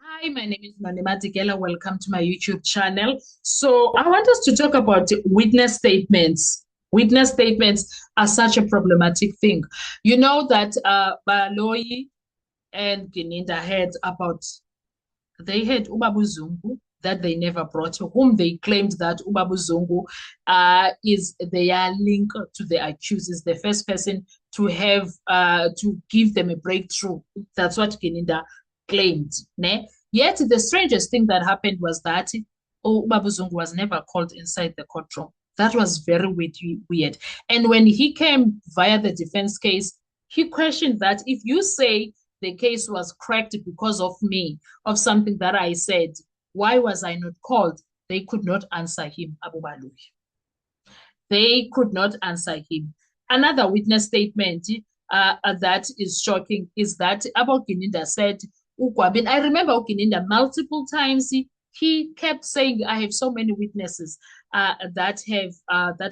Hi, my name is Nonima Tigela. Welcome to my YouTube channel. So I want us to talk about witness statements. Witness statements are such a problematic thing. You know that Baloyi and Gininda they had Ubabu Zungu that they never brought, whom they claimed that Ubabu Zungu is their link to the accused, is the first person to have to give them a breakthrough. That's what Gininda claimed. Ne? Yet the strangest thing that happened was that Ubabu Zungu was never called inside the courtroom. That was very weird. And when he came via the defense case, he questioned that if you say the case was cracked because of me, of something that I said, why was I not called? They could not answer him, Abu Balui. They could not answer him. Another witness statement that is shocking is that Abu Gininda said, Ukwabin, I remember Gininda multiple times. He kept saying, I have so many witnesses that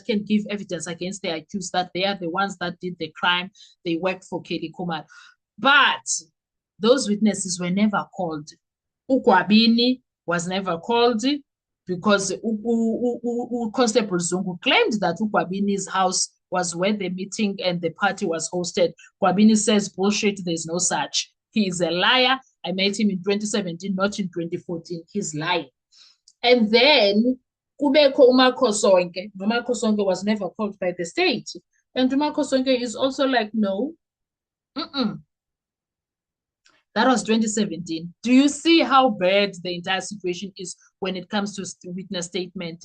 can give evidence against the accused, that they are the ones that did the crime. They worked for Kelly Kumar. But those witnesses were never called. Ukwabini was never called because Constable Zungu claimed that Ukwabini's house was where the meeting and the party was hosted. Kwabini says, bullshit, there's no such. He is a liar. I met him in 2017, not in 2014. He's lying. And then Kubeko Umakosonke. Umakosonke was never called by the state. And Umakosonke is also like, no. That was 2017. Do you see how bad the entire situation is when it comes to witness statement?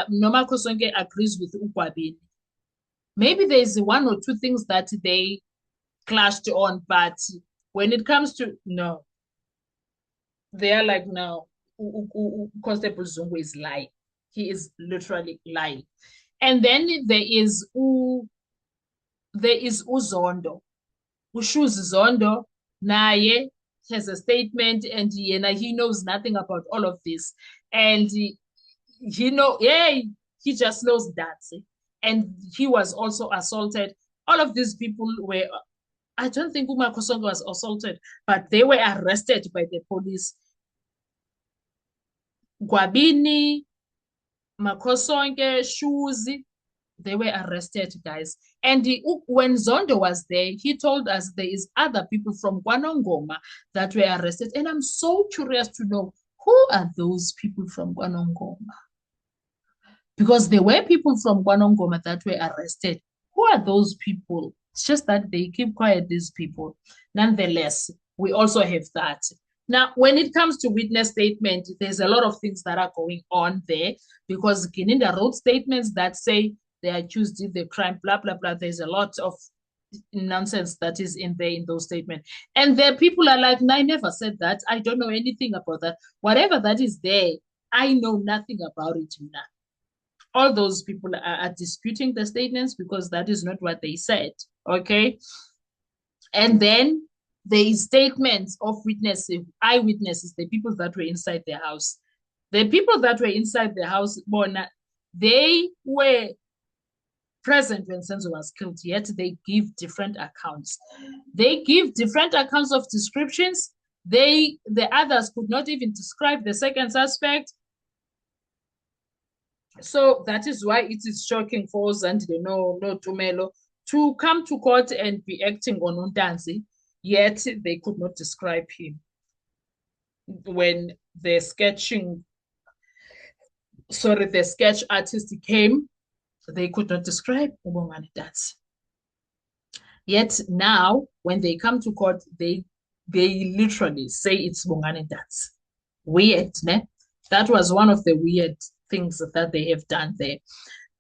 Noma Kosonke agrees with Ukwabini. Maybe there's one or two things that they clashed on, but when it comes to, no, they are like, no, Constable Zungu is lying. He is literally lying. And then there is Uzondo. Ushuzi Zondo naye has a statement, and he knows nothing about all of this, and he just knows that, and he was also assaulted. All of these people were, I don't think Uma Kosongo was assaulted, but they were arrested by the police. Gwabini, Makosonke, Shuzi, they were arrested, guys. And when Zondo was there, he told us there is other people from KwaNongoma that were arrested. And I'm so curious to know, who are those people from KwaNongoma? Because there were people from KwaNongoma that were arrested. Who are those people? It's just that they keep quiet, these people. Nonetheless, we also have that. Now, when it comes to witness statement, there's a lot of things that are going on there because Gininda wrote statements that say they accused did the crime, blah, blah, blah. There's a lot of nonsense that is in there in those statements. And the people are like, no, I never said that. I don't know anything about that. Whatever that is there, I know nothing about it now. All those people are disputing the statements because that is not what they said. Okay. And then there is statements of witnesses, eyewitnesses, the people that were inside the house. The people that were inside the house, they were present when Senzo was killed, yet they give different accounts. They give different accounts of descriptions. The others could not even describe the second suspect. So that is why it is shocking for Zandile no Tumelo to come to court and be acting on Untanzi, yet they could not describe him. When the sketch artist came, they could not describe Ubongani Dansi. Yet now, when they come to court, they literally say it's Bongani Dansi. Weird, ne? That was one of the weird things that they have done there.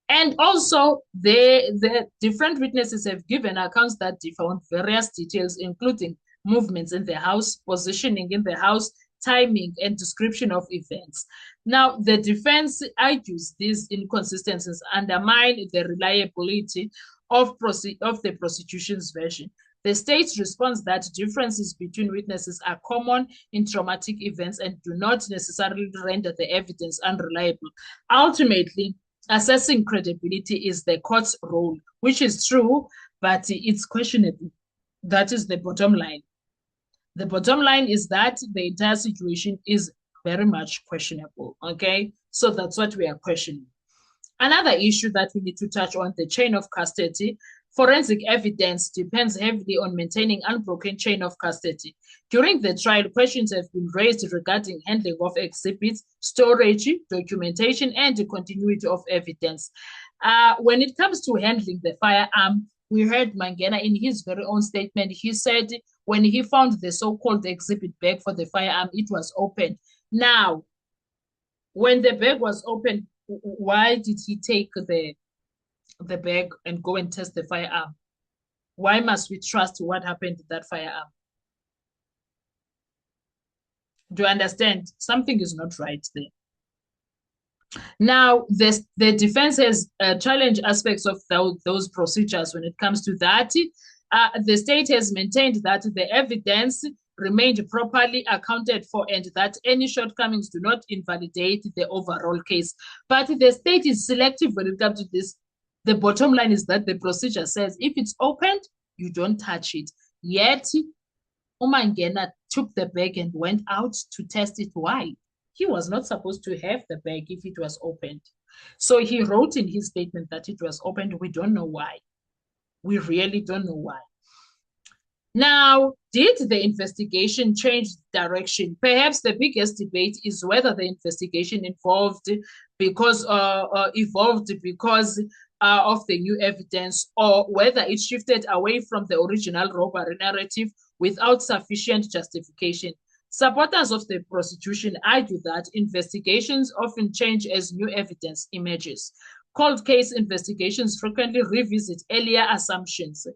And also, the different witnesses have given accounts that differ on various details, including movements in the house, positioning in the house, timing, and description of events. Now, the defense argues these inconsistencies undermine the reliability of the prosecution's version. The state responds that differences between witnesses are common in traumatic events and do not necessarily render the evidence unreliable. Ultimately, assessing credibility is the court's role, which is true, but it's questionable. That is the bottom line. The bottom line is that the entire situation is very much questionable. Okay, so that's what we are questioning. Another issue that we need to touch on, the chain of custody. Forensic evidence depends heavily on maintaining unbroken chain of custody. During the trial, questions have been raised regarding handling of exhibits, storage, documentation, and the continuity of evidence. When it comes to handling the firearm, we heard Mangena in his very own statement. He said when he found the so-called exhibit bag for the firearm, it was open. Now, when the bag was open, why did he take the bag and go and test the firearm? Why must we trust what happened to that firearm? Do you understand? Something is not right there. Now, the defense has challenged aspects of those procedures when it comes to that. The state has maintained that the evidence remained properly accounted for and that any shortcomings do not invalidate the overall case. But the state is selective when it comes to this. The bottom line is that the procedure says if it's opened, you don't touch it. Yet, Umangena took the bag and went out to test it. Why? He was not supposed to have the bag if it was opened. So he wrote in his statement that it was opened. We don't know why. We really don't know why. Now, did the investigation change direction? Perhaps the biggest debate is whether the investigation evolved because of the new evidence, or whether it shifted away from the original robbery narrative without sufficient justification. Supporters of the prosecution argue that investigations often change as new evidence emerges. Cold case investigations frequently revisit earlier assumptions.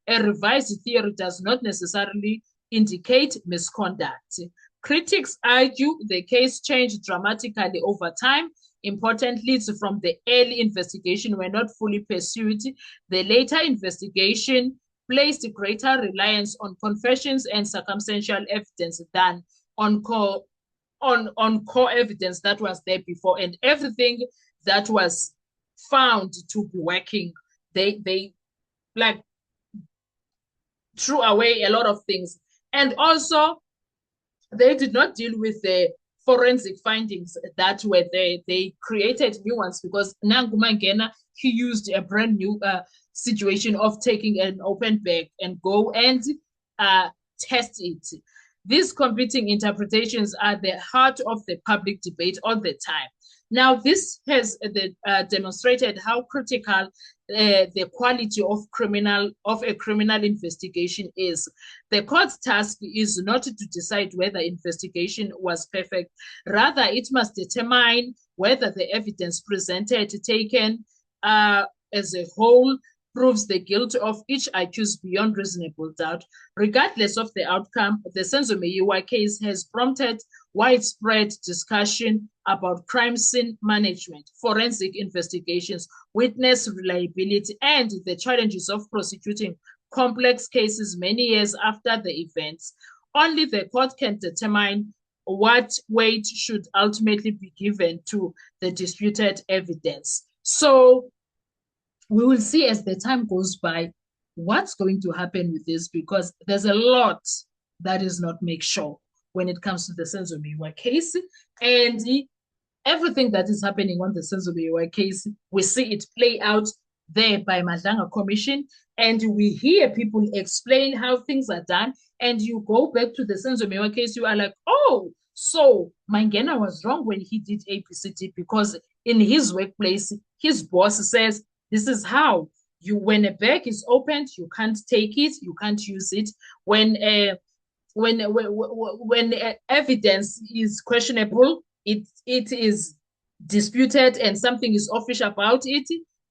A revised theory does not necessarily indicate misconduct. Critics argue the case changed dramatically over time. Important leads from the early investigation were not fully pursued. The later investigation placed greater reliance on confessions and circumstantial evidence than on core evidence that was there before, and everything that was found to be working, they like threw away a lot of things. And also, they did not deal with the forensic findings that were there. They created new ones because Nangumangena, he used a brand new situation of taking an open bag and go and test it. These competing interpretations are the heart of the public debate all the time. Now, this has demonstrated how critical the quality of a criminal investigation is. The court's task is not to decide whether investigation was perfect. Rather, it must determine whether the evidence presented, taken as a whole, proves the guilt of each accused beyond reasonable doubt. Regardless of the outcome, the Senzo Meyiwa case has prompted widespread discussion about crime scene management, forensic investigations, witness reliability, and the challenges of prosecuting complex cases many years after the events. Only the court can determine what weight should ultimately be given to the disputed evidence. So we will see as the time goes by what's going to happen with this, because there's a lot that is not made sure when it comes to the Senzo Meyiwa case. And everything that is happening on the Senzo Meyiwa case, we see it play out there by Madlanga Commission, and we hear people explain how things are done. And you go back to the Senzo Meyiwa case, you are like, oh, so Mangena was wrong when he did ABCD, because in his workplace, his boss says, this is how when a bag is opened, you can't take it, you can't use it. When evidence is questionable, it is disputed, and something is official about it,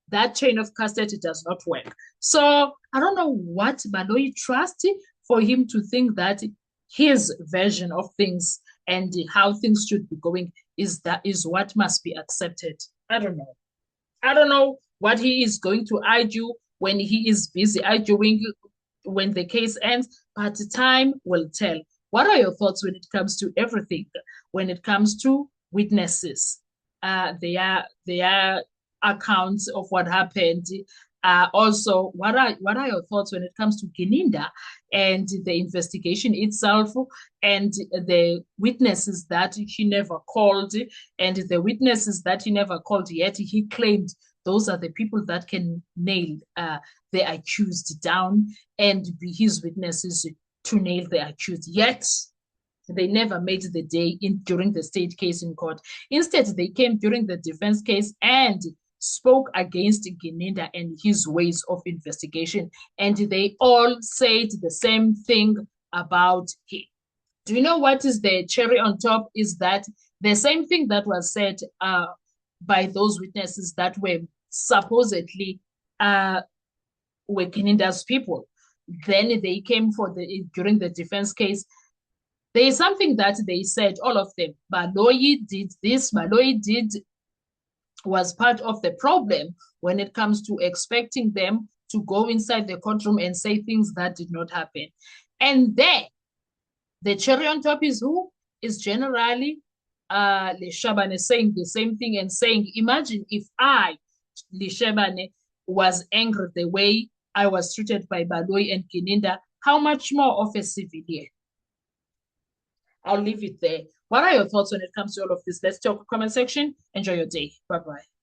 that chain of custody does not work. So I don't know what Baloyi trusts for him to think that his version of things and how things should be going is what must be accepted. I don't know what he is going to argue when he is busy arguing when the case ends, but time will tell. What are your thoughts when it comes to everything? When it comes to witnesses, their accounts of what happened. Also, what are your thoughts when it comes to Gininda and the investigation itself and the witnesses that he never called and the witnesses that he never called, yet he claimed those are the people that can nail the accused down and be his witnesses to nail the accused. Yet they never made the day in during the state case in court. Instead, they came during the defense case and spoke against Gininda and his ways of investigation. And they all said the same thing about him. Do you know what is the cherry on top? Is that the same thing that was said by those witnesses that were supposedly were Gininda's people. Then they came for during the defense case. There is something that they said, all of them. Baloyi did this, Baloyi was part of the problem when it comes to expecting them to go inside the courtroom and say things that did not happen. And then the cherry on top is who? Is generally Leshabane saying the same thing and saying, imagine if I, Leshabane, was angry the way I was treated by Baloyi and Gininda, how much more of a civilian? I'll leave it there. What are your thoughts when it comes to all of this? Let's talk comment section. Enjoy your day. Bye-bye.